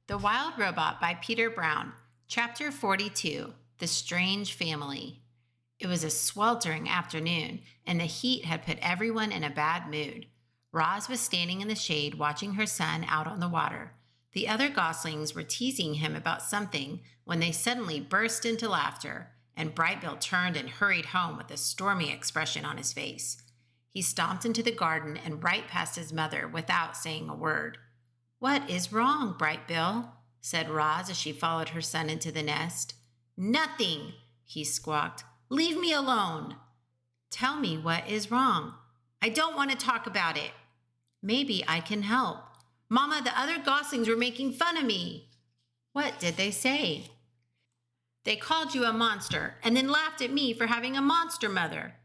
The Wild Robot by Peter Brown, Chapter 42, The Strange Family. It was a sweltering afternoon, and the heat had put everyone in a bad mood. Roz was standing in the shade watching her son out on the water. The other goslings were teasing him about something when they suddenly burst into laughter, and Brightbill turned and hurried home with a stormy expression on his face. He stomped into the garden and right past his mother without saying a word. "What is wrong, Brightbill?" said Roz as she followed her son into the nest. "Nothing," he squawked. "Leave me alone." "Tell me what is wrong." "I don't want to talk about it." "Maybe I can help." "Mama, the other goslings were making fun of me." "What did they say?" "They called you a monster and then laughed at me for having a monster mother."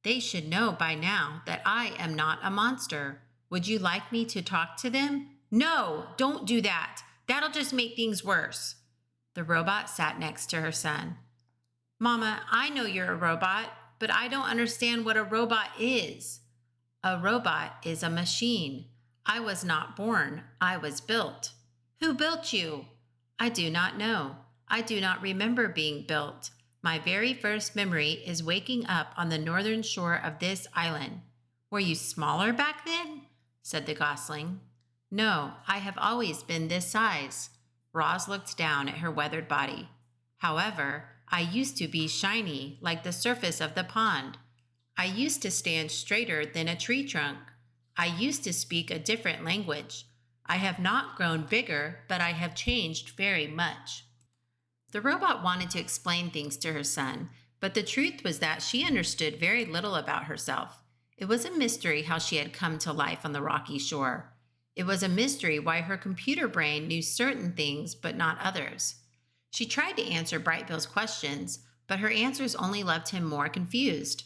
"They should know by now that I am not a monster. Would you like me to talk to them?" "No, don't do that. That'll just make things worse." The robot sat next to her son. "Mama, I know you're a robot, but I don't understand what a robot is." "A robot is a machine. I was not born. I was built." "Who built you?" "I do not know. I do not remember being built. My very first memory is waking up on the northern shore of this island." "Were you smaller back then?" said the gosling. "No, I have always been this size." Roz looked down at her weathered body. "However, I used to be shiny like the surface of the pond. I used to stand straighter than a tree trunk. I used to speak a different language. I have not grown bigger, but I have changed very much." The robot wanted to explain things to her son, but the truth was that she understood very little about herself. It was a mystery how she had come to life on the rocky shore. It was a mystery why her computer brain knew certain things but not others. She tried to answer Brightbill's questions, but her answers only left him more confused.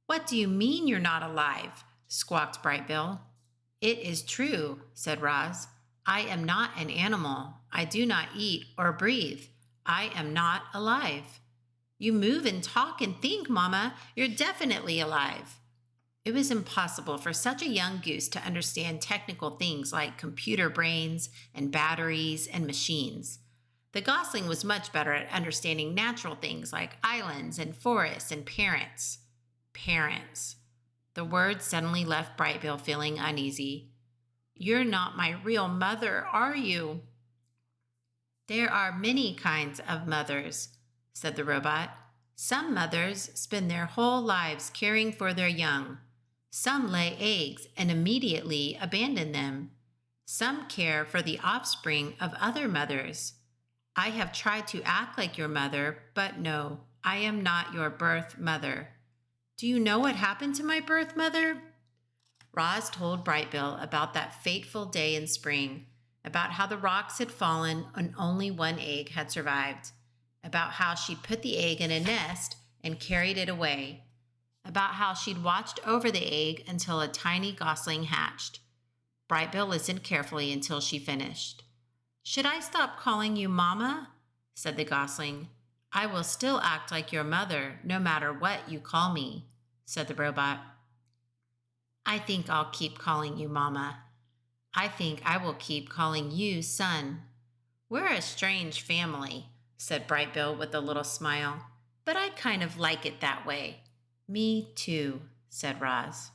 "What do you mean you're not alive?" squawked Brightbill. "It is true," said Roz. "I am not an animal. I do not eat or breathe. I am not alive." "You move and talk and think, Mama. You're definitely alive." It was impossible for such a young goose to understand technical things like computer brains and batteries and machines. The gosling was much better at understanding natural things like islands and forests and parents. Parents. The word suddenly left Brightbill feeling uneasy. "You're not my real mother, are you?" "There are many kinds of mothers," said the robot. "Some mothers spend their whole lives caring for their young. Some lay eggs and immediately abandon them. Some care for the offspring of other mothers. I have tried to act like your mother, but no, I am not your birth mother." "Do you know what happened to my birth mother?" Roz told Brightbill about that fateful day in spring, about how the rocks had fallen and only one egg had survived, about how she put the egg in a nest and carried it away, about how she'd watched over the egg until a tiny gosling hatched. Brightbill listened carefully until she finished. "Should I stop calling you Mama?" said the gosling. "I will still act like your mother, no matter what you call me," said the robot. "I think I'll keep calling you Mama." "I think I will keep calling you Son." "We're a strange family," said Brightbill with a little smile, "but I kind of like it that way." "Me too," said Roz.